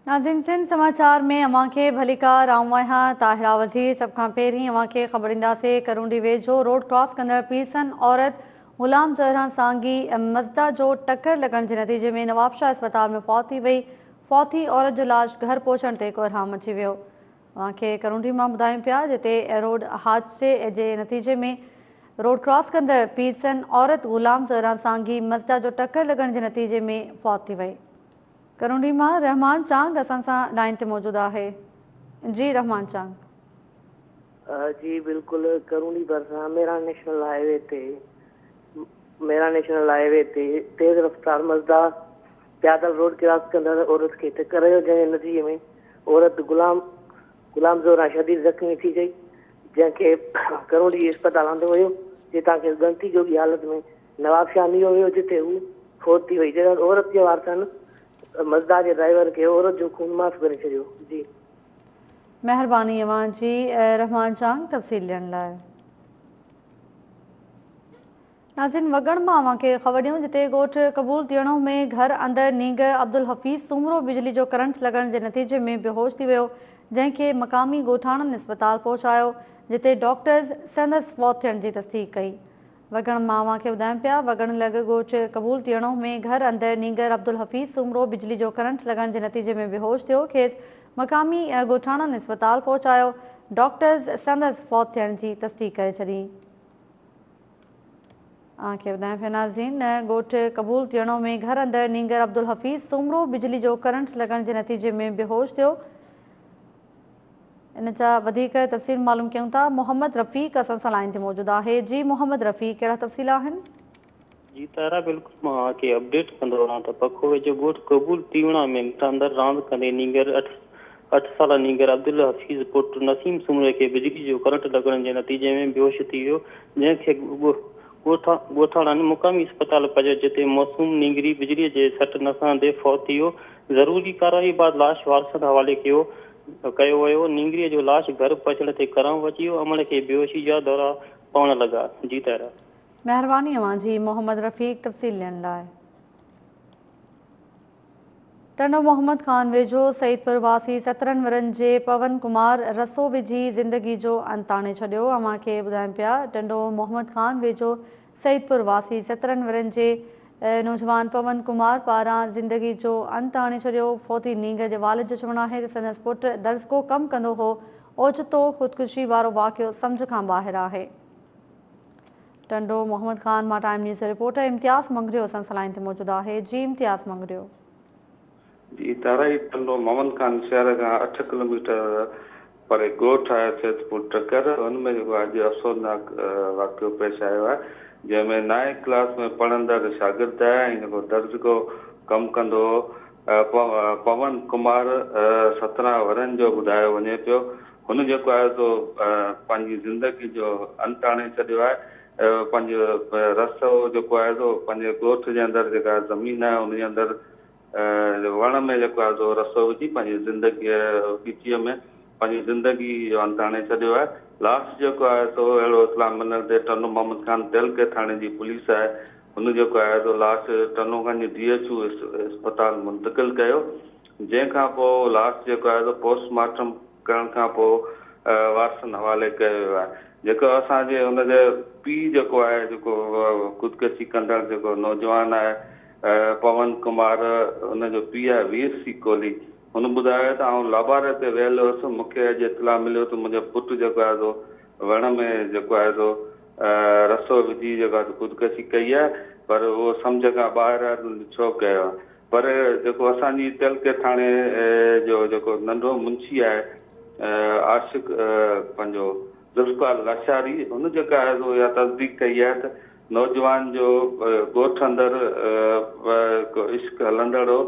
नाज़रीन सिंध समाचार में अवां खे भलीकार आऊं आहियां ताहिरा वज़ीर। सभ खां पहिरीं अवां खे ख़बर ॾींदासीं करूंडी वेझो रोड क्रॉस कंदड़ पीरसन औरत ग़ुलाम ज़हरा सांगी मज़दा जो टक्कर लॻण जे नतीजे में नवाबशाह अस्पताल में फौत थी वई। फौती औरत जो लाश घर पहुचण ते कोरहाम अची वियो। अवां खे करूंडी मां ॿुधायूं पिया जिते रोड हादसे जे नतीजे में रोड क्रॉस कंदड़ पीरसन औरत ग़ुलाम ज़हरा सांगी मज़दा जो टक्कर लॻण जे नतीजे में फौत थी वई। करूंडी मां रहमान चांग असां सां लाइन ते मौजूद है। जी रहमान चांग। जी बिल्कुल करूंडी भरसा मेरा नेशनल हाईवे ते तेज रफ्तार मज़दा पैदल रोड क्रॉस कंदड़ औरत खे टक्कर जे नतीजे में औरत गुलाम ज़हरा शदीद ज़ख़्मी थी गई, जंहिंखे करूंडी अस्पताल आंदो हुयो, जितां खे गंती जोगी हालत में नवाबशाह नियो वियो, जिते हू फौत थी वई। जॾहिं औरत जे वारसनि मज़दा के ड्राइवर के औरत जो खून माफ़ करे छॾियो। जी मेहरबानी अवां जी रहमान चांग तफ़सील ॾियण लाइ। नाज़रीन वगण मां अवां खे ख़बर ॾियूं जिते ॻोठ क़बूल तियणो में घर अंदर नींगर अब्दुल हफ़ीज़ सूमरो बिजली जो करंट लॻण जे नतीजे में बेहोश थी वियो, जंहिंखे मक़ामी ॻोठाणनि अस्पताल पहुचायो, जिते डॉक्टर्स संदसि फौत थियण जी तस्दीक कई। वगण मां अवां खे ॿुधायूं पिया वगण लॻ ॻोठ क़बूल तियणो में घर अंदर नींगर अब्दुल हफ़ीज़ सूमरो बिजली जो करंट लॻण जे नतीजे में बेहोश थियो, खेसि मक़ामी ॻोठाणनि अस्पताल पहुचायो, डॉक्टर्स संदसि फौत थियण जी तस्दीक करे छॾी। खे ॿुधायां पिया नाज़रीन ॻोठ क़बूल तियणो में घर अंदर नींगर अब्दुल हफ़ीज़ सूमरो बिजली जो करंट लॻण जे नतीजे में बेहोश थियो। इन जा वधीक तफ़सील मालूम कयूं था। मोहम्मद रफ़ीक असां सां लाइन ते मौजूद है। जी मोहम्मद रफ़ीक, कहिड़ा तफ़सील आहिनि? जी तारा बिल्कुल मां के अपडेट कंदो रहां त पखो वेझो ॻोठ क़बूल तीवणा में अंदर रांदि कंदे नींगर 8 साल नींगर अब्दुल हफ़ीज़ पुट नसीम सूमरे खे बिजली जो करंट लॻण जे नतीजे में बेहोश थी वियो, जंहिंखे ॻोठाणनि मुक़ामी अस्पताल पहुचायो, जिते मौसूम नींगरी बिजलीअ जे सट नसण ते फौत थी वियो। ज़रूरी कार्रवाई बाद लाश वारसनि हवाले कयो वियो। नींगरीअ जो लाश घर पहुचण ते कराम अची वियो, अमल खे बेहोशी जा दौरा पवण लॻा। जी तारा मेहरबानी अवां जी मोहम्मद रफ़ीक तफ़सील ॾियण लाइ। टंडो मोहम्मद ख़ान वेझो सईदपुर वासी 17 वरनि जे पवन कुमार रसो विझी ज़िंदगी जो अंत आणे छॾियो। अवां खे ॿुधाइनि पिया टंडो मोहम्मद ख़ान वेझो सईदपुर वासी 17 वरनि जे नौजवान पवन कुमार पारां ज़िंदगी जो अंत आणे छॾियो। फौती नींगर जे वालिद जो चवणु आहे त संदसि पुटु दर्ज़को कमु कंदो हो। ओचितो ख़ुदकुशी वारो वाक़ियो सम्झ खां ॿाहिरि आहे। टंडो मोहम्मद ख़ान मां टाइम न्यूज़ रिपोर्टर इम्तियाज़ मंगरियो असां सां लाइन ते मौजूद आहे। जी इम्तियाज़ मंगरियो। जी तारा टंडो मोहम्मद ख़ान शहर खां 8 किलोमीटर परे ॻोठ आहे सैदपुर टकर, हुनमें जेको अॼु अफ़सोसनाक वाक़ियो पेश आयो आहे, जंहिंमें 9 क्लास में पढ़ंदड़ शागिर्द आहे ऐं जेको दर्ज को कमु कंदो हो पवन कुमार 17 वरनि जो ॿुधायो वञे पियो। हुन जेको आहे सो पंहिंजी ज़िंदगी जो अंत आणे छॾियो आहे। पंहिंजो रस्तो जेको आहे सो पंहिंजे ॻोठ जे अंदरि जेका ज़मीन आहे उनजे अंदरि वण में जेको आहे सो रसो विझी पंहिंजी ज़िंदगीअ ॻिचीअ में पंहिंजी ज़िंदगी जो अंत आणे छॾियो आहे। लाश जेको आहे सो अहिड़ो इत्तला मिलण ते टंडो मोहम्मद ख़ान तेलके थाणे जी पुलिस आहे, हुन जेको आहे सो लाश टंडो ख़ान जी DHO अस्पताल मुंतक़िल कयो, जंहिंखां पोइ लाश जेको आहे सो पोस्टमार्टम करण खां पोइ वारसनि हवाले कयो वियो आहे। जेको असांजे हुनजे पीउ जेको आहे जेको ख़ुदकशी कंदड़ जेको नौजवान आहे पवन कुमार, हुनजो पीउ आहे वीर सिंह कोहली, हुन ॿुधायो त आउं लाबारे ते वियल हुअसि, मूंखे अॼु इत्तला मिलियो त मुंहिंजो पुटु जेको आहे सो वण में जेको आहे सो रसो विझी जेको आहे ख़ुदकशी कई आहे, पर उहो सम्झ खां ॿाहिरि आहे छो कयो आहे। पर जेको असांजी तेलके थाणे जो जेको नंढो मुंशी आहे आशिक़ पंहिंजो ज़ुल्फ़िकार लाशारी, हुन जेका आहे सो इहा तस्दीक कई आहे त नौजवान जो ॻोठ अंदरि इश्क हलंदड़ हो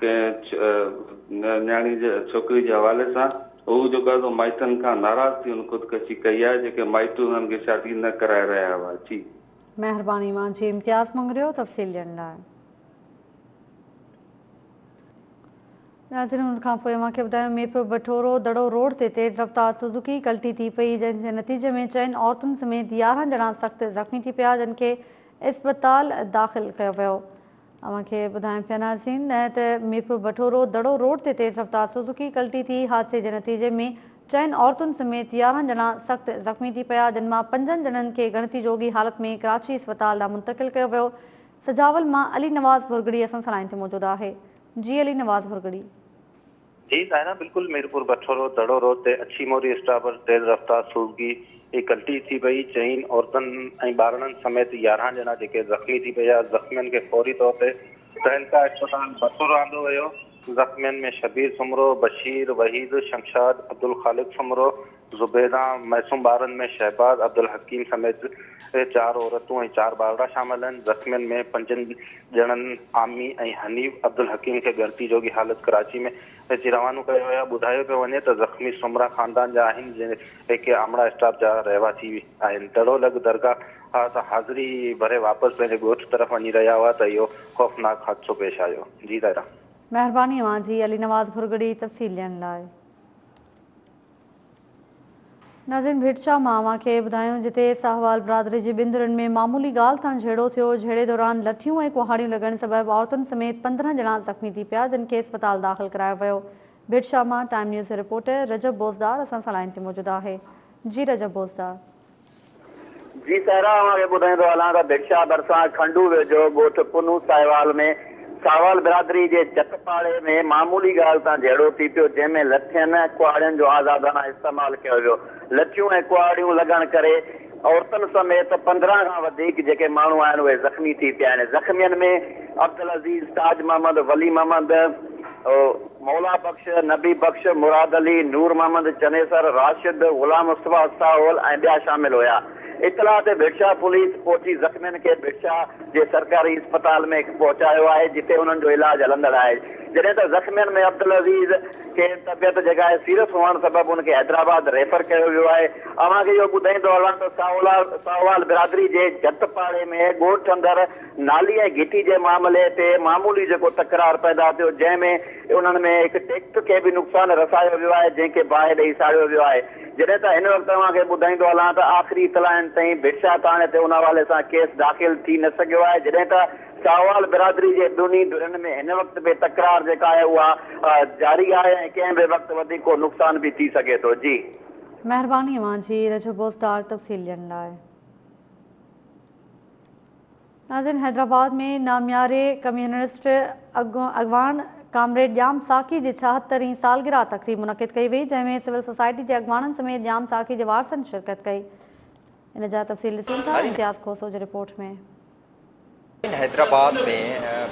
कंहिं न्याणी जे छोकिरी जे हवाले सां। हू जेको आहे सो माइटनि खां नाराज़ थी हुन ख़ुदकशी कई आहे, जेके माइट हुननि खे शादी न कराए रहिया हुआ। जी मेहरबानी मां जी इम्तियाज़ मंगरियो तफ़सील ॾियण लाइ। नाज़रीन हुन खां पोइ अव्हां खे ॿुधायूं मीरपुर बठोरो दड़ो रोड ते तेज़ रफ़्तार सुज़ुकी कल्टी थी पई, जंहिंजे नतीजे में 4 औरतुनि समेत 11 ॼणा सख़्तु ज़ख़्मी थी पिया, जिन खे अस्पताल दाख़िल कयो वियो। अवांखे ॿुधायूं पिया नाज़रीन त मीरपुर बठोरो दड़ो रोड ते तेज़ रफ़्तार सुज़ुकी कल्टी थी। हादसे जे नतीजे में 4 औरतुनि समेत 11 ॼणा सख़्त ज़ख़्मी थी पिया, जिन मां 5 ॼणनि खे गणती जोगी हालत में कराची अस्पताल ॾांहुं मुंतक़िल कयो वियो। सजावल मां अली नवाज़ भुरगड़ी असां सां लाइन ते मौजूदु आहे। जी अली नवाज़ भुरगड़ी। जी साइना, बिल्कुल मीरपुर बठोरो दड़ो रोड ते अच्छी मोरी स्टॉप पर तेज़ रफ़्तार सुज़ुकी कल्टी थी पई। 4 औरतुनि ऐं ॿारनि समेत 11 ॼणा जेके ज़ख़्मी थी पिया। ज़ख़्मियुनि खे फौरी तौर ते तहलका अस्पताल बठोरो आंदो वियो। ज़ख़्मियुनि में शबीर सुमरो, बशीर, वहीद, शमशाद, अब्दुल खालिक सुमरो, ज़ुबैदा, मासूम ॿारनि में शहबाज, अब्दुल हकीम समेत 4 औरतूं ऐं 4 ॿार शामिल आहिनि। ज़ख़्मियुनि में 5 ॼणनि आमी ऐं हनीफ अब्दुल हकीम खे गणती जोगी हालत कराची में अची रवानो कयो वियो। ॿुधायो पियो वञे त ज़ख़्मी सुमरा ख़ानदान जा आहिनि, जेके आमड़ा स्टाफ जा रहवासी आहिनि। दड़ो लॻ दरगाह त हाज़िरी भरे वापसि पंहिंजे ॻोठ तरफ़ वञी रहिया हुआ त इहो ख़ौफ़नाक हादसो पेश आयो। जी दायरा, महिरबानी अवां जी अली नवाज़ भुरगड़ी तफ़सील ॾियण लाइ। नाज़रीन, भिटचा मां अवांखे ॿुधायूं जिते साहवाल बिरादरी जी ॿिनि में मामूली ॻाल्हि तां झेड़ो थियो। झेड़े दौरान लठियूं ऐं कुहाड़ियूं लॻण सबबि औरतुनि समेत 15 ॼणा ज़ख़्मी थी पिया, जिन खे अस्पताल दाख़िल करायो वियो। भिटचा मां टाइम न्यूज़ जो रिपोर्टर रजब बोज़दार असां सां लाइन ते मौजूदु आहे। जी रजब बोज़दार। जी साहिरा, अवांखे ॿुधाईंदो हलां त भिटचा भरिसां खंडू वेझो ॻोठ पुनू साहिवाल में साहवाल बिरादरी जे जतपाड़े में मामूली ॻाल्हि तां झेड़ो थी पियो, जंहिंमें लठियुनि कुहाड़ियुनि जो आज़ादाना इस्तेमालु कयो वियो। लठियूं ऐं कुहाड़ियूं लॻण करे औरतुनि समेत 15 खां वधीक जेके माण्हू आहिनि उहे ज़ख़्मी थी पिया आहिनि। ज़ख़्मियुनि में अब्दुल अज़ीज़, ताज मोहम्मद, वली मोहम्मद, मौला बख्श, नबी बख्श, मुराद अली, नूर मोहम्मद, चनेसर, राशिद, गुलाम मुस्तफा साहोल ऐं ॿिया शामिल हुया। इतला ते भिटचा पुलिस पहुची ज़ख़्मियुनि खे भिटचा जे सरकारी अस्पताल में पहुचायो आहे, जिते उन्हनि जो इलाज हलंदड़ आहे। जॾहिं त ज़ख़्मियुनि में अब्दुल अज़ीज़ खे तबियत जेका आहे सीरियस हुअण सबबि उनखे हैदराबाद रेफर कयो वियो आहे। अव्हांखे इहो ॿुधाईंदो हलां त साहवाल बिरादरी जे जतपाड़े में ॻोठ अंदरि नाली ऐं घिटी जे मामले ते मामूली जेको तकरार पैदा थियो, जंहिंमें उन्हनि में हिकु टेक्ट खे बि नुक़सान रसायो वियो आहे, जंहिंखे बाहि ॾेई साड़ियो वियो आहे। जॾहिं त हिन वक़्तु अव्हांखे ॿुधाईंदो हलां त आख़िरी इतलाउनि ताईं भिटचा थाणे ते उन हवाले सां केस दाख़िल थी न सघियो आहे। जॾहिं त साहवाल बिरादरी जे ॿिन्ही धुरनि में हिन वक़्तु बि तकरार जेका आहे उहा जारी आहे ऐं कंहिं बि वक़्तु वधीक को नुक़सान बि थी सघे थो। जी महिरबानी अवां जी रजब बोज़दार तफ़सील ॾियण लाइ। नाज़रीन, हैदराबाद में नामियारे कम्युनिस्ट अॻवान कामरेड ॼाम साकी जी 76वीं सालगिरह तक़रीब मुनक़िद कई वई, जंहिंमें सिविल सोसाइटी जे अॻवाननि समेत ॼाम साकी जे वारसनि शिरकत कई। इन जा तफ़सील ॾिसूं था इम्तियाज़ खोसो जी रिपोर्ट में। हैदराबाद में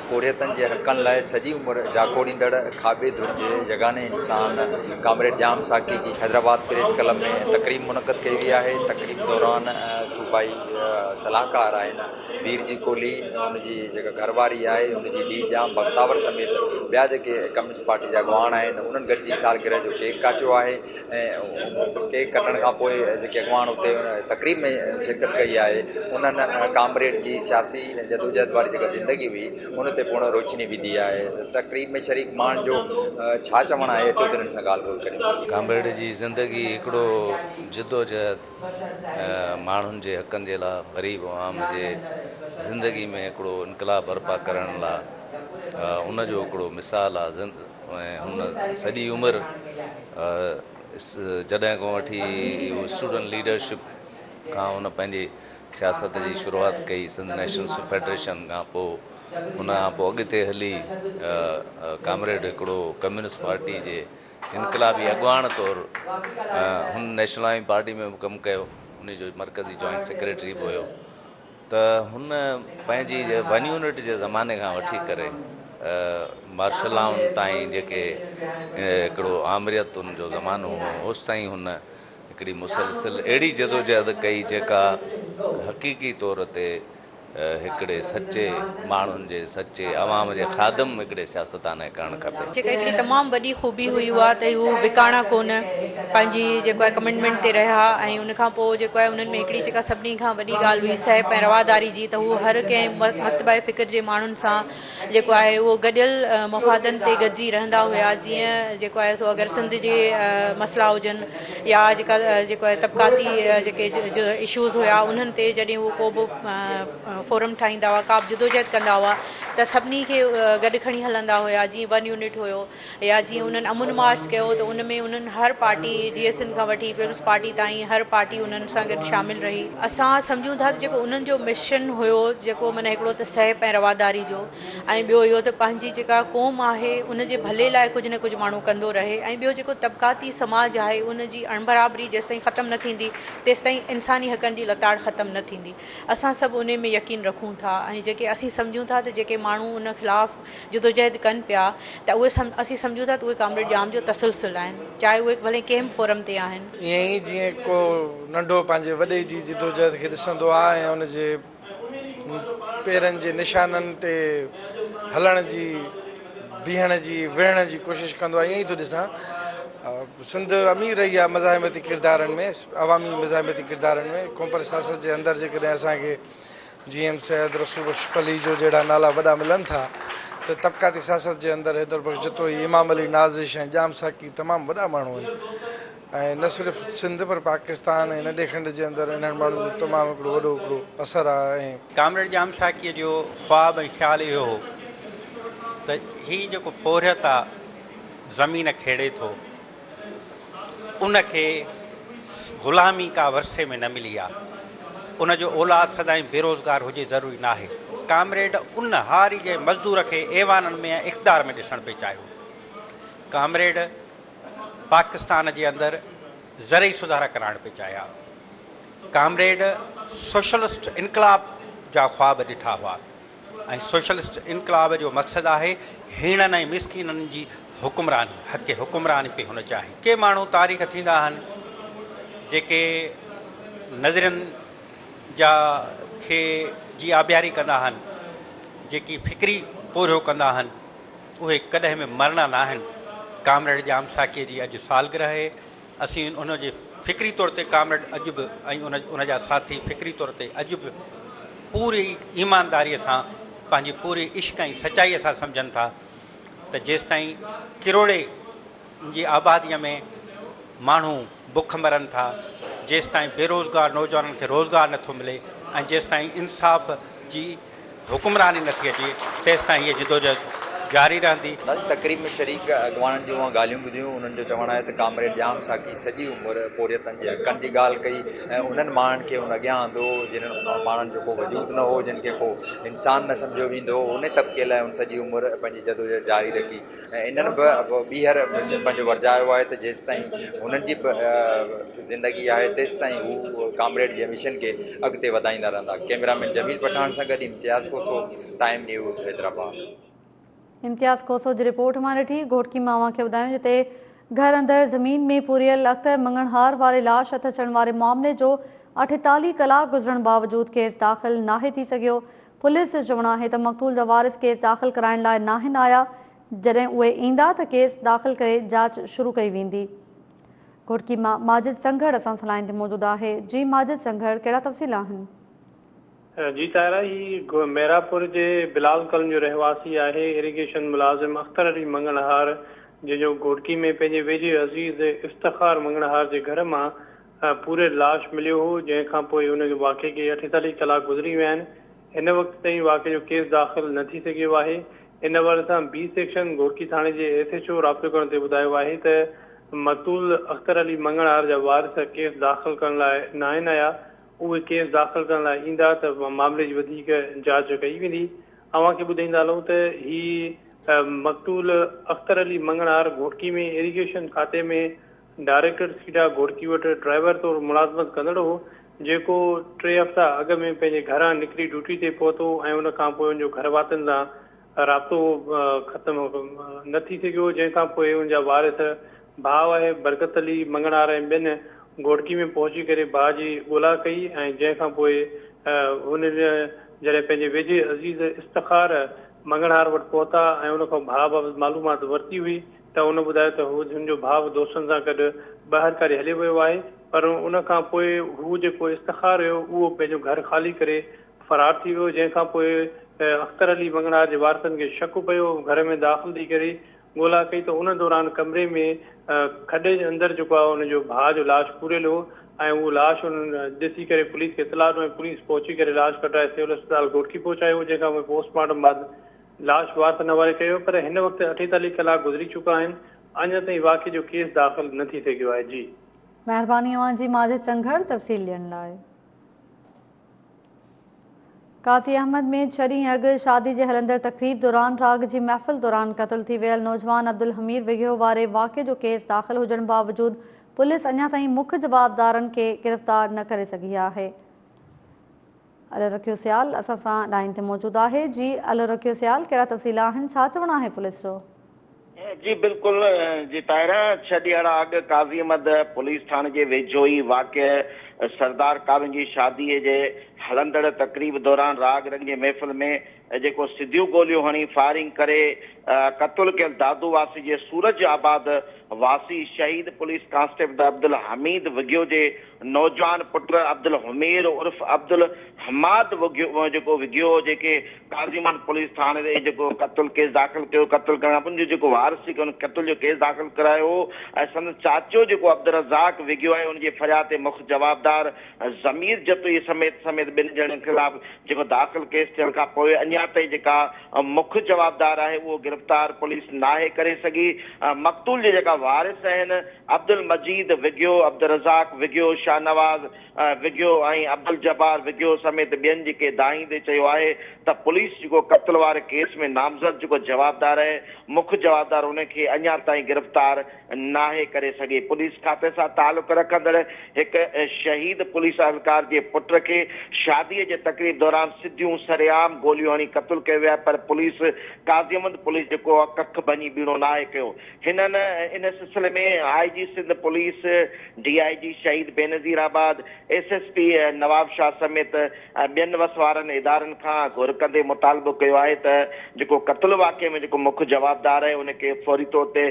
पोरियतनि जे हक़नि लाइ सॼी उमिरि जाकोड़ींदड़ खाॿे धुर जे जगाने इंसान कामरेड ॼाम साकी जी हैदराबाद प्रेस क्लब में तक़रीब मुनक़िद कई वई आहे। तक़रीब दौरान सूबाई सलाहकार आहिनि वीर जी कोहली, हुनजी जेका घरवारी आहे, हुनजी धीउ ॼाम बख़्तावर समेत ॿिया जेके कम्युनिस्ट पार्टी जा अॻवान आहिनि, उन्हनि गॾिजी सालगिरह जो केक काटियो आहे। ऐं केक कटण खां पोइ जेके अॻवान उते तक़रीब में शिरकत कई आहे, उन्हनि कामरेड जी सियासी जदोजहद वारी जेका ज़िंदगी हुई उन ते पूर्ण रोशनी विधी आहे। तक़रीब में शरीक माण्हुनि जो छा चवणु आहे, अचो त हिननि सां ॻाल्हि ॿोल करियूं। कामरेड जी ज़िंदगी हिकिड़ो जदोजहद माण्हुनि जे हक़नि जे लाइ, ग़रीब आवाम जे ज़िंदगी में हिकिड़ो इनकलाब बर्पा करण लाइ उनजो हिकिड़ो मिसाल आहे। ऐं हुन सॼी उमिरि जॾहिं खां वठी स्टूडेंट लीडरशिप खां हुन पंहिंजी सियासत जी शुरूआति कई, सिंध नेशनल फेडरेशन खां पोइ हुन खां पोइ अॻिते हली कामरेड हिकिड़ो कम्युनिस्ट पार्टी जे इनकलाबी अॻवान तौरु हुन नेशनल आर्मी पार्टी में बि कमु कयो, उनजो मरकज़ी जॉइंट सेक्रेटरी बि हुयो। त हुन पंहिंजी 1 यूनिट जे ज़माने खां वठी करे मार्शल लॉ ताईं जेके हिकिड़ो आमरियतुनि जो ज़मानो हो, होसि ताईं हुन हिकिड़ी मुसलसिल अहिड़ी जदोजहद कई जेका हक़ीक़ी तौर ते हिकिड़े सचे माण्हुनि जे सचे आवाम जे ख़ादम हिकिड़े सियासतदान करणु खपे। जेका हिकिड़ी तमामु वॾी ख़ूबी हुई उहा त हू विकाणा कोन, पंहिंजी जेको आहे कमिटमेंट ते रहिया। ऐं उनखां पोइ जेको आहे उन्हनि में हिकिड़ी जेका सभिनी खां वॾी ॻाल्हि हुई सहप ऐं रवादारी जी, त हू हर कंहिं मकतबा फ़िक्र जे माण्हुनि सां जेको आहे उहो गॾियल मफ़ादनि ते गॾिजी रहंदा हुया। जीअं जेको आहे सो अगरि सिंध जे मसइला हुजनि या जेको आहे तबक़ाती जेके इशूज़ हुया, उन्हनि ते जॾहिं उहो को बि फोरम ठाहींदा हुआ, का बि जदोजहद कंदा हुआ त सभिनी खे गॾु खणी हलंदा हुआ। जीअं 1 यूनिट हुयो या जीअं उन्हनि अमुन मार्च कयो त उन में उन्हनि हर पार्टी GSN खां वठी पीपल्स पार्टी ताईं हर पार्टी उन्हनि सां गॾु शामिलु रही। असां सम्झूं था त जेको उन्हनि जो मिशन हुयो, जेको माना हिकिड़ो त सहप ऐं रवादारी जो, ऐं ॿियो इहो त पंहिंजी जेका क़ौम आहे उन जे भले लाइ कुझु न कुझु माण्हू कंदो रहे, ऐं ॿियो जेको तबक़ाती समाज आहे उन जी अणबराबरी जेसिताईं ख़तमु न थींदी तेसिताईं इंसानी हक़नि जी लताड़ ख़तमु न थींदी। असां सभु उन में यकीन रखूं था ऐं जेके असीं सम्झूं था त जेके माण्हू उन ख़िलाफ़ु जदोजहद कनि पिया त उहे असीं सम्झूं था त उहे कामरेड जाम जो तसलसल आहिनि, चाहे उहे भले कंहिं बि फोरम ते आहिनि। ईअं ई जीअं को नंढो पंहिंजे वॾे जी जदोजहद खे ॾिसंदो आहे ऐं उनजे पेरनि जे निशाननि ते हलण जी, बीहण जी, विहण जी कोशिशि कंदो आहे, ईअं ई थो ॾिसां। सिंध अमीर रही आहे मज़ाहिमती किरदारनि में, अवामी मज़ाहिमती किरदारनि में। क़ौम सियासत जे अंदरि जेकॾहिं असांखे GM सैयद रसूल बख्श पली जो जहिड़ा नाला वॾा मिलनि था त तबक़ाती सियासत जे अंदरि हैदर बख्श जतोई, इमाम अली नाज़िश ऐं जाम साकी तमामु वॾा माण्हू आहिनि। ऐं न सिर्फ़ु सिंध पर पाकिस्तान ऐं नंढे खंड जे अंदरि इन्हनि माण्हुनि जो तमामु हिकिड़ो वॾो हिकिड़ो असरु आहे। ऐं कामरेड जाम साकीअ जो ख़्वाब ऐं ख़्यालु इहो हो त हीउ जेको पोरियत आहे ज़मीन खेड़े थो, उनखे ग़ुलामी का वरसे में न मिली आहे, उनजो औलाद सदाईं बेरोज़गार हुजे ज़रूरी न आहे। कामरेड उन हारी जे मज़दूर खे ऐवाननि में ऐं इक़्तिदार में ॾिसणु पिए चाहियो। कामरेड पाकिस्तान जे अंदरि ज़रई सुधारा कराइण पिए चाहिया। कामरेड सोशलिस्ट इनकलाब जा ख्वाब ॾिठा हुआ ऐं सोशलिस्ट इनकलाब जो मक़सदु आहे हीणनि ऐं मिसकीननि जी हुकुमरानी, हक़ हुकुमरानी पे हुन चाहे। के माण्हू तारीख़ थींदा आहिनि जेके नज़रनि जा खे जी आबियारी कंदा आहिनि, जेकी फ़िक्री पोरियो कंदा आहिनि, उहे कॾहिं बि मरणा न आहिनि। कामरेड जाम साकीअ जी अॼु सालगिरह आहे। असीं उनजे फ़िक्री तौर ते कामरेड अॼु बि ऐं उनजा साथी फ़िक्री तौर ते अॼु बि पूरी ईमानदारीअ सां पंहिंजी पूरी इश्क ऐं सचाईअ सां सम्झनि था त जेसिताईं किरोड़े जी आबादीअ में माण्हू बुख मरनि था, जेसिताईं बेरोज़गार नौजवाननि खे रोज़गार नथो मिले ऐं जेसिताईं इंसाफ़ जी हुकुमरानी नथी अचे, तेसिताईं इहे जदोजहद जारी रहंदी। तक़रीब में शरीक अॻवाननि जूं ॻाल्हियूं ॿुधियूं। उन्हनि जो चवणु आहे त कामरेड जाम साकी सॼी उमिरि पोरियतनि जे हक़नि जी ॻाल्हि कई ऐं उन्हनि माण्हुनि खे उन अॻियां आंदो जिन्हनि माण्हुनि जो को वजूद न हो, जिन खे को इंसान न सम्झो वेंदो हो, उन तबिके लाइ उन सॼी उमिरि पंहिंजी जदोजहद जारी रखी। ऐं इन्हनि बि ॿीहर पंहिंजो वर्जायो आहे त जेसिताईं हुननि जी ज़िंदगी आहे तेसिताईं हू कामरेड जे मिशन खे अॻिते वधाईंदा रहंदा। कैमरामैन जमील पठान सां गॾु इम्तियाज़ कोसो, टाइम न्यूज़ हैदराबाद। इम्तियाज़ कोसो जी रिपोर्ट मां ॾिठी। घोटकी मां अव्हांखे ॿुधायूं जिते घर अंदरि ज़मीन में पुरियल अख़्तर मंगणहार वारे लाश हथ अचण वारे मामले जो 48 कलाक गुज़रण बावजूद केस दाख़िल नाहे थी सघियो। पुलिस जो चवणु आहे त मक़तूल जा वारिस केस दाख़िल कराइण लाइ नाहिनि आया। जॾहिं उहे ईंदा त केस दाख़िल करे जांच शुरू कई वेंदी। घोटकी मां माजिद संघड़ असां सां लाइन ते मौजूदु आहे। जी माजिद संघड़, कहिड़ा तफ़सील आहिनि? जी तारा, ही मेरापुर जे बिलाल कॉलोनी जो रहवासी आहे इरिगेशन मुलाज़िम अख्तर अली मंगणहार, जंहिंजो घोटकी में पंहिंजे वेझे अज़ीज़ इफ्तिखार मंगणहार जे घर मां पूरे लाश मिलियो हो, जंहिंखां पोइ उन वाक़े खे 48 कलाक गुज़री विया आहिनि। हिन वक़्त ताईं वाक़े जो केस दाख़िल न थी सघियो आहे। इन हवाले सां B सेक्शन घोटकी थाणे जे SHO राब्तो करण ते ॿुधायो आहे त मक़तूल अख्तर अली मंगणहार जा वारिस केस दाख़िल करण लाइ न आहिनि आया। उहे केस दाख़िल करण लाइ ईंदा त मामले जी वधीक जांच कई वेंदी। अव्हांखे ॿुधाईंदा हलूं त ही मक़तूल अख्तर अली मंगणहार घोटकी में इरिगेशन खाते में डायरेक्टर सीडा घोटकी वटि ड्राइवर तौरु मुलाज़मत कंदड़ हो, जेको 3 हफ़्ता अॻु में पंहिंजे घरां निकिरी ड्यूटी ते पहुतो ऐं उन खां पोइ उनजो घर वातनि सां राब्तो ख़तमु न थी सघियो, जंहिंखां पोइ उनजा वारिस भाउ आहे बरकत अली मंगणहार ऐं ॿियनि घोटकी में पहुची करे भाउ जी ॻोल्हा कई ऐं जंहिंखां पोइ हुन जॾहिं पंहिंजे वेझे अज़ीज़ इफ्तिखार मंगणहार वटि पहुता ऐं उन खां भाउ बाबति मालूमात वरिती हुई त उन ॿुधायो त हू हुनजो भाउ दोस्तनि सां गॾु ॿाहिरि करे हली वियो आहे। पर उन खां पोइ हू जेको इफ्तिखार हुयो उहो पंहिंजो घर ख़ाली करे फ़रार थी वियो, जंहिंखां पोइ अख्तर अली मंगणहार जे वारसनि खे शक पियो। घर में दाख़िल थी करे ॻोल्हा कई त उन दौरान कमरे में खॾे जे अंदरि जेको आहे हुनजो भाउ जो लाश पूरियल हो, ऐं उहो लाश ॾिसी करे पुलिस खे इतलाह ॾिनो, पुलिस पहुची करे लाश कढाए सिविल अस्पताल घोटकी पहुचायो, जंहिंखां पोइ पोस्टमार्टम बाद लाश वात न वारे कयो। पर हिन वक़्तु 48 कलाक गुज़री चुका आहिनि, अञा ताईं वाक़े जो केस दाख़िल न थी सघियो आहे। जी महिरबानी अवां जी माजिद संघर तफ़सील ॾियण लाइ। काज़ी अहमद में 6 ॾींहं अॻु शादी जे हलंदड़ तक़रीब दौरान राग जी महफ़िल दौरान क़त्ल थी वियल नौजवान अब्दुल हमीद विघियो वारे वाक़े जो केस दाख़िल हुजण बावजूद पुलिस अञा ताईं मुख्य जवाबदारनि खे गिरफ़्तार न करे सघी आहे। अल रखियो सियाल असां सां लाइन ते मौजूदु आहे। जी अल रखियो सियाल, कहिड़ा तफ़सील आहिनि, छा चवणु आहे पुलिस जो? जी बिल्कुलु जी ताहिरा, 6 ॾींहं अॻु काज़ी अहमद पुलिस थाणे जे वेझो ई वाक़े सरदार काविन जी शादीअ जे हलंदड़ तक़रीब दौरान राग रंग जे महफ़िल में जेको सिधियूं गोलियूं हणी फायरिंग करे क़त्ल कयल दादू वासी जे सूरज आबाद वासी शहीद पुलिस कांस्टेबल अब्दुल हमीद विघियो जे नौजवान पुट अब्दुल हुमीर उर्फ अब्दुल हमाद जेको विघियो, जेके काज़ीमन पुलिस थाणे ते जेको क़त्ल केस दाख़िल कयो, क़त्ल करण खां जेको वारसी उन क़त्ल जो केस दाख़िल करायो ऐं संदसि चाचो जेको अब्दुल रज़ाक विघियो आहे उनजे फरियाद ते मुख्य जवाबदार ज़मीर जतोई समेत 2 ॼणनि खिलाफ़ जेको दाख़िल केस थियण खां पोइ अञा ताईं जेका मुख्य जवाबदार आहे उहो गिरफ़्तार पुलिस नाहे करे सघी। मक़तूल जे जेका वारिस आहिनि अब्दुल मजीद विघियो, अब्दुल रज़ाक विघियो, शाहनवाज़ विघियो ऐं अब्दुल जब्बार विघियो समेत ॿियनि जेके दाईंदे चयो आहे त पुलिस जेको क़त्ल वारे केस में नामज़द जेको जवाबदार आहे मुख्य जवाबदार उनखे अञा ताईं गिरफ़्तार नाहे करे सघे। पुलिस खाते सां तालुक़ रखंदड़ हिकु शहीद पुलिस अहलकार जे पुट खे शादीअ जे तक़रीब दौरान सिधियूं सरेआम गोलियूं हणी क़त्ल कयो वियो आहे, पर पुलिस काज़ी अहमद पुलिस जेको कख भञी बीणो नाहे कयो। हिननि इन सिलसिले में IG सिंध पुलिस, DIG शहीद बेनज़ीराबाद, SSP नवाब शाह समेत ॿियनि वसवारनि इदारनि खां घुर कंदे मुतालबो कयो आहे त जेको क़त्ल वाक़े में जेको मुख्य जवाबदार आहे उनखे फौरी तौर ते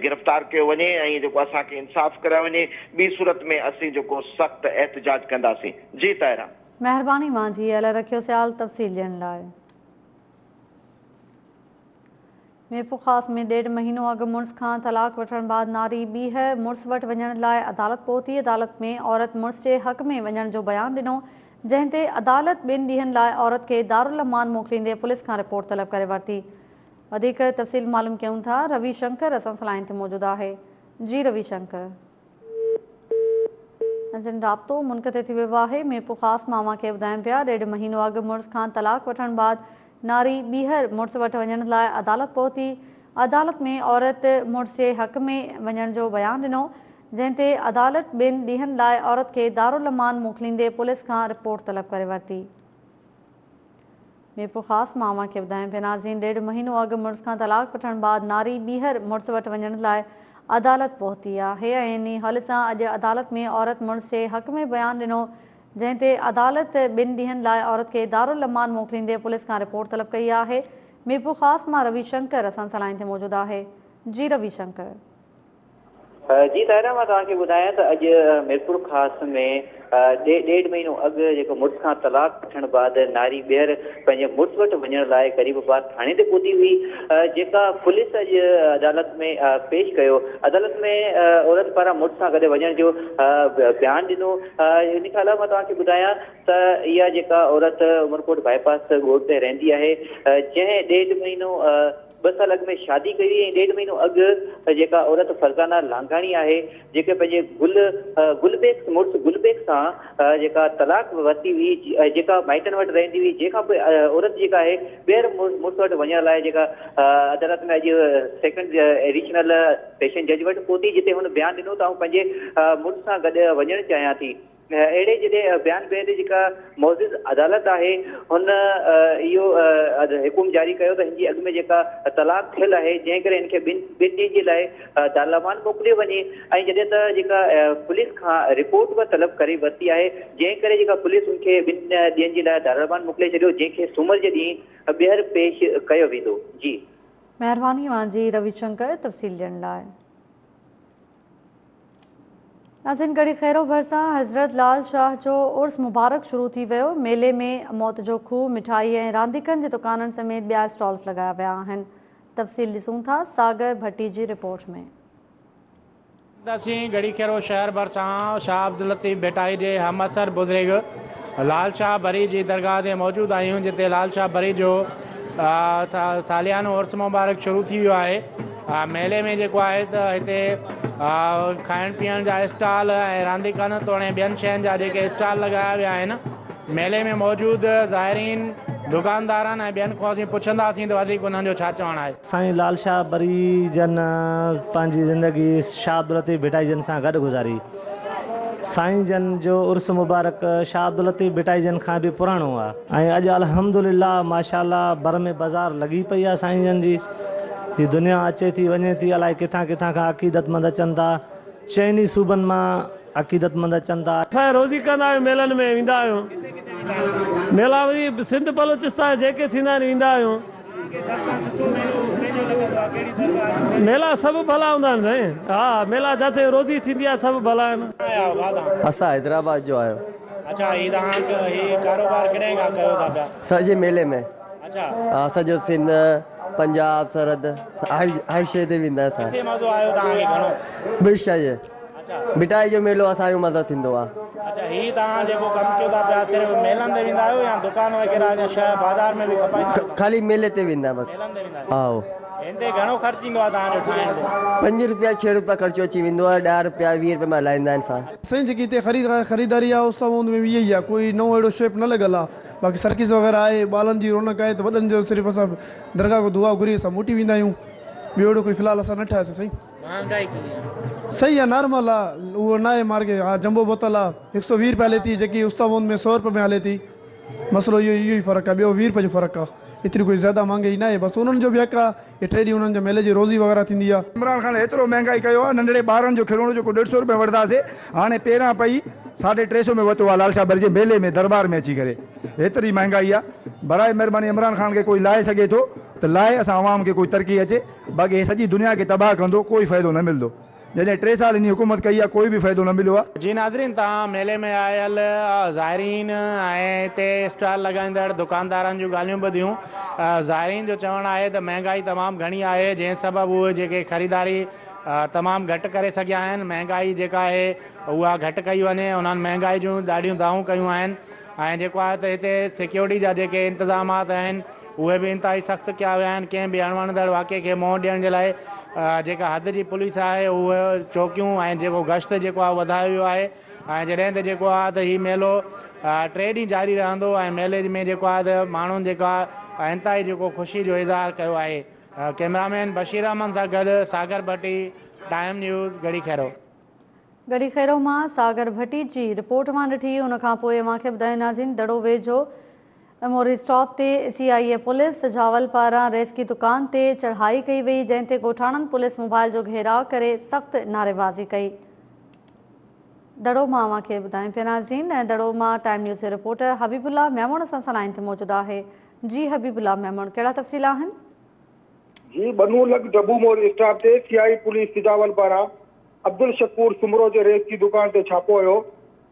गिरफ़्तार कयो वञे ऐं जेको असांखे इंसाफ़ करायो वञे। ॿी सूरत में असीं जेको सख़्तु एहतजाज कंदासीं। जी ताहिरा, महिरबानी मां जी अल रखियो सियाल तफ़सील ॾियण लाइ। मेरपुर ख़ास में 1.5 महीनो अॻु मुड़ुस खां तलाक वठण बाद नारी ॿीहर मुड़ुस वटि वञण लाइ अदालत पहुती। अदालत में औरत मुड़ुस जे हक़ में वञण जो बयानु ॾिनो, जंहिं ते अदालत 2 ॾींहंनि लाइ औरत खे दारुल अमान मोकिलींदे पुलिस खां रिपोर्ट तलब करे वरिती। वधीक तफ़सील मालूम कयूं था, रवि शंकर असां सां लाइन ते मौजूदु आहे। जी रवि शंकर, राब्तो मुनक़ते थी वियो आहे। मेरपुर ख़ास मां खे ॿुधाइनि पिया 1.5 महीनो अॻु मुड़ुस खां तलाक वठण बाद नारी ॿीहर मुड़ुस वटि वञण लाइ अदालत पहुती। अदालत में औरत मुड़ुस जे हक़ में वञण जो बयानु ॾिनो, जंहिं ते अदालत 2 ॾींहंनि लाइ औरत खे दारुल अमान मोकिलींदे पुलिस खां रिपोर्ट तलब करे वरिती। मेरपुर ख़ास मां खे ॿुधाइनि पिया नाज़रीन, 1.5 महीनो अॻु मुड़ुस खां तलाक वठण बाद नारी ॿीहर मुड़ुस वटि वञण लाइ अदालत पहुती आहे ऐं इन हल सां अॼु अदालत में औरत मुड़ुस जे हक़ में बयानु ॾिनो, जंहिं ते अदालत 2 ॾींहंनि लाइ औरत खे दारुल अमान मोकिलींदे पुलिस खां रिपोर्ट तलब कई आहे। मेरपुर ख़ास मां रवि शंकर असां सां लाइन ते मौजूदु आहे। जी रवि शंकर, जी ताहिरा, मां तव्हांखे ॿुधायां त अॼु मेरपुर ख़ास में 1.5 महीनो अॻु जेको मुड़ुस खां तलाक वठण बाद नारी ॿीहर पंहिंजे मुड़ुस वटि वञण लाइ क़रीबाबाद थाणे ते पहुती हुई, जेका पुलिस अॼु अदालत में पेश कयो। अदालत में औरत पारां मुड़ुस सां गॾु वञण जो बयानु ॾिनो। इन खां अलावा मां तव्हांखे ॿुधायां त इहा जेका औरत उमरकोट बाईपास ॻोठ ते रहंदी आहे, जंहिं 1.5 महीनो 2 साल अॻु में शादी कई हुई। 1.5 महीनो अॻु जेका औरत फरज़ाना लांघाणी आहे, जेके पंहिंजे गुलबेग मुड़ुस गुलबेग सां जेका तलाक वरिती हुई, जेका माइटनि वटि रहंदी हुई, जंहिंखां पोइ औरत जेका आहे ॿीहर मुड़ुस वटि वञण लाइ जेका अदालत में अॼु 2nd एडिशनल सेशन जज वटि पहुती, जिते हुन बयानु ॾिनो त आउं पंहिंजे मुड़ुस सां गॾु वञणु चाहियां थी। अहिड़े जॾहिं बयानु बैदि जेका मौजूद अदालत आहे हुन इहो हुकुम जारी कयो त हिन जी अॻु में जेका तलाक थियल आहे, जंहिं करे हिनखे 2 ॾींहंनि जे लाइ दारुल अमान मोकिलियो वञे ऐं जॾहिं त जेका पुलिस खां रिपोर्ट बि तलब करे वरिती आहे, जंहिं करे जेका पुलिस उनखे 2 ॾींहंनि जे लाइ दारुल अमान मोकिले छॾियो, जंहिंखे सूमर जे ॾींहुं ॿीहर पेश कयो वेंदो। जी महिरबानी मां जी रवि शंकर तफ़सील ॾियण लाइ। नाज़रीन, कड़ी ख़ैरो भरिसां हज़रत लाल शाह जो उर्स मुबारक शुरू थी वियो। मेले में मौत जो खूह, मिठाई ऐं रांदीकनि जे दुकाननि समेत ॿिया स्टॉल्स लॻाया विया आहिनि। तफ़सील ॾिसूं था सागर भट्टी जी रिपोर्ट में। गढ़ी खेरो शहर भरिसां शाह अब्दुल लतीफ़ भेटाई जे हमअसर बुज़ुर्ग लाल शाह बरी जी दरगाह ते मौजूदु आहियूं, जिते लाल शाह बरी जो सालियानो उर्स मुबारक शुरू थी वियो आहे। मेले में जेको आहे त हिते खाइण पीअण जा स्टॉल ऐं रांदीकनि तोड़े ॿियनि शयुनि जा जेके स्टॉल लॻाया विया आहिनि। मेले में मौजूदु ज़ाइरीन दुकानदारनि ऐं ॿियनि खां असीं पुछंदासीं त वधीक उन्हनि जो छा चवणु आहे। साईं लाल शाह बरी जन पंहिंजी ज़िंदगी शाह अब्दुल लतीफ़ भेटाई जन सां गॾु गुज़ारी। साईं जन जो उर्स मुबारक शाह अब्दुल लतीफ़ भेटाई जन खां बि पुराणो आहे ऐं अॼु अल्हम्दुलिल्लाह माशाअल्लाह बर में बाज़ार लॻी पई आहे साईं जन जी। हीअ दुनिया अचे थी वञे थी, अलाए किथां किथां खां अक़ीदतमंद अचनि था, चइनी सूबनि मां अक़ीदतमंद अचनि था। असां रोज़ी कंदा आहियूं, मेलनि में वेंदा आहियूं, मेला वरी सिंध बलोचिस्तान जेके थींदा आहिनि वेंदा आहियूं। मेला सभु भला हूंदा आहिनि साईं, हा मेला जिते रोज़ी थींदी आहे सभु भला आहिनि। असां हैदराबाद जो आहियूं। अच्छा, हीअ तव्हां कारोबार कॾहिं खां कयो था पिया? सॼे मेले में। अच्छा, हा सॼो सिंध पंजाब सरहद हर शइ ते वेंदा असां। किथे मज़ो आयो तव्हांखे घणो? बिरशा जे भेटाई जो मेलो असांजो मज़ो थींदो आहे। अच्छा, हीअ तव्हां जेको कमु कयो था पिया सिर्फ़ु मेलनि ते वेंदा आहियो या दुकान वग़ैरह या शहर बाज़ार में बि खपाईंदा? खाली मेले ते वेंदा बसि। मेलनि ते वेंदा आहियो। हिते घणो ख़र्च ईंदो आहे तव्हांजो ठाहिण ते? 5 रुपया 6 रुपया ख़र्चो अची वेंदो आहे, 10 रुपया 20 रुपया में हलाईंदा आहिनि असां। साईं जेकी हिते ख़रीदारी आहे उस में इहा ई आहे, कोई नओं अहिड़ो शेप न लॻल आहे। बाक़ी सर्किस वग़ैरह आहे, ॿारनि जी रौनक आहे, त वॾनि जो सिर्फ़ु असां दरगाह को दुआ घुरी असां मोटी वेंदा आहियूं। ॿियो अहिड़ो कोई फ़िलहालु असां न ठाहियोसीं साईं। महांगाई कीअं? सही आहे, नॉर्मल आहे, उहो न आहे मार्केट। हा जंबो बोतल आहे 120 रुपया हले थी, जेकी उस्तामोन में 100 रुपये में हले थी। मसलो इहो ई फ़र्क़ु आहे, ॿियो 20 रुपये जो फ़र्क़ु आहे। एतिरी कोई ज़्यादा महांगाई न आहे, बसि उन्हनि जो बि हक़ आहे। हे 3 ॾींहं उन्हनि जो मेले जी रोज़ी वग़ैरह थींदी आहे। इमरान खान एतिरो महांगाई कयो आहे, नंढड़े ॿारनि जो खिलौनो जेको 150 रुपये वठंदासीं हाणे पहिरां पई 350 में वरितो आहे लाल शाह बरी जे मेले में दरबार में अची करे। हेतिरी महांगाई आहे। बराए महिरबानी इमरान खान खे कोई लाहे सघे थो त लाहे, असां आवाम खे कोई तरक़ी अचे। बाक़ी सॼी दुनिया खे तबाह कंदो, कोई फ़ाइदो न मिलंदो। जॾहिं 3 साल इन हुकूमत कई आहे, कोई बि फ़ाइदो न मिलियो आहे। जी नाज़रीन, तव्हां मेले में आयल ज़ाइरीन ऐं हिते स्टॉल लॻाईंदड़ दुकानदारनि जूं ॻाल्हियूं ॿुधियूं। ज़ाइरीन जो चवणु आहे त महांगाई तमामु घणी आहे, जंहिं सबबु उहे जेके ख़रीदारी तमामु घटि करे सघिया आहिनि। महांगाई जेका आहे उहा घटि कई वञे, उन्हनि महांगाई जूं ॾाढियूं दाऊं कयूं आहिनि। ऐं जेको आहे त हिते सिक्योरिटी जा जेके इंतज़ामात आहिनि उहे बि इंतिहाई सख़्तु कया विया आहिनि। कंहिं बि अणवणंदड़ वाक़े खे मुंहुं ॾियण जे लाइ जेका हद जी पुलिस आहे उहे चौकियूं ऐं जेको गश्त जेको आहे वधायो वियो आहे। ऐं जॾहिं त जेको आहे त हीउ मेलो 3 ॾींहं जारी रहंदो ऐं मेले में जेको आहे त माण्हुनि जेका इंतिहाई जेको ख़ुशी जो इज़हार कयो आहे। कैमरामैन बशीर अहमद सां गॾु सागर भट्टी, टाइम न्यूज़, गढ़ी खैरो। गढ़ी खैरो मां सागर भट्टी जी रिपोर्ट मां ॾिठी। उनखां पोइ अव्हांखे ॿुधाईंदासीं दड़ो वेझो मोरी स्टॉप ते CIA पुलिस सजावल पारां रेस की दुकान ते चढ़ाई कई वई, जंहिं ते ॻोठाणनि पुलिस मोबाइल जो घेराव करे सख़्त नारेबाज़ी कई। दड़ो मां अव्हांखे ॿुधायूं पिया नाज़रीन। ऐं दड़ो मां टाइम न्यूज़ जे रिपोर्टर हबीबुल्ला मेमण असां लाइन ते मौजूदु आहे। जी हबीबुल्ला मेमण, कहिड़ा तफ़सील आहिनि? जी बनू लग डबू मोड़ स्टॉप ते CI पुलिस सजावल पारां अब्दुल शकूर सुमरो जे रेस की दुकान ते छापो हुयो,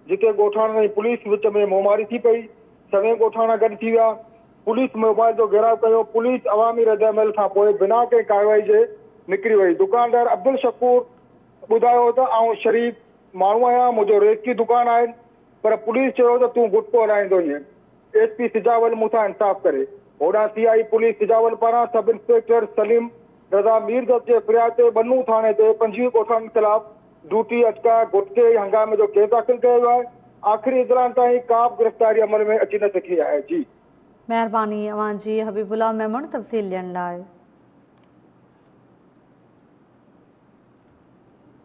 जिते ॻोठाणनि ऐं पुलिस विच में मुंहमारी थी पई। सवें ॻोठाणा गॾु थी विया, पुलिस मोबाइल जो घेराव कयो। पुलिस अवामी रद्दमल खां पोइ बिना कंहिं कार्रवाई जे निकिरी वई। दुकानदार अब्दुल शकूर ॿुधायो त आउं शरीफ़ माण्हू आहियां, मुंहिंजो रेस की दुकान आहे, पर पुलिस चयो त तूं गुटको हलाईंदो आहीं। SP सिजावल मूंसां इंसाफ़ करे। होॾां CI पुलिस सिजावल पारां सब इंस्पेक्टर सलीम रज़ा मीरज़त जे फ़रियाद ते बनू थाणे ते 25 ॻोठाणनि ख़िलाफ़ ड्यूटी, अटका, गुटके हंगामे जो केस दाख़िल कयो वियो आहे। आख़िरी इतलान ताईं का बि गिरफ़्तारी अमल में अची न सघी आहे। जी महिरबानी अव्हांजी हबीबुल्ला मेमण तफ़सील ॾियण लाइ।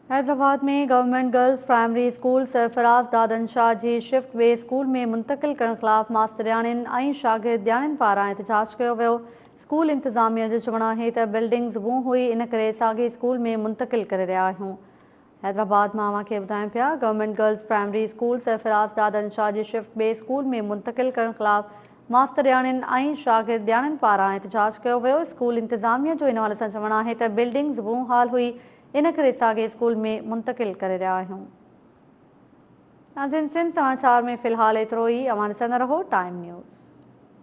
हैदराबाद में government girls primary school Sarfaraz Dadan Shah जी शिफ्ट ॿिए स्कूल में मुंतक़िल करण ख़िलाफ़ मास्तरियाणियुनि ऐं शागिर्दियाणियुनि पारां एहतजाज कयो वियो। स्कूल इंतज़ामिया जो चवणु आहे त बिल्डिंग ज़बूं हुई, इन करे साॻे स्कूल में मुंतक़िल करे रहिया आहियूं। हैदराबाद मां अव्हांखे ॿुधायूं पिया government girls primary school Sarfaraz Dadan Shah जी शिफ्ट ॿिए स्कूल में मुंतक़िल करण ख़िलाफ़ मास्तरियाणियुनि ऐं शागिर्दियाणियुनि पारां एहतजाज कयो वियो। स्कूल इंतज़ामिया जो इन हवाले सां चवणु आहे त बिल्डिंग ज़बूं हाल हुई, इन करे साॻे स्कूल में मुंतक़िल करे रहिया आहियूं। नाज़रीन, सिंध समाचार में फ़िलहाल एतिरो ई। अव्हां ॾिसंदा रहो टाइम न्यूज़।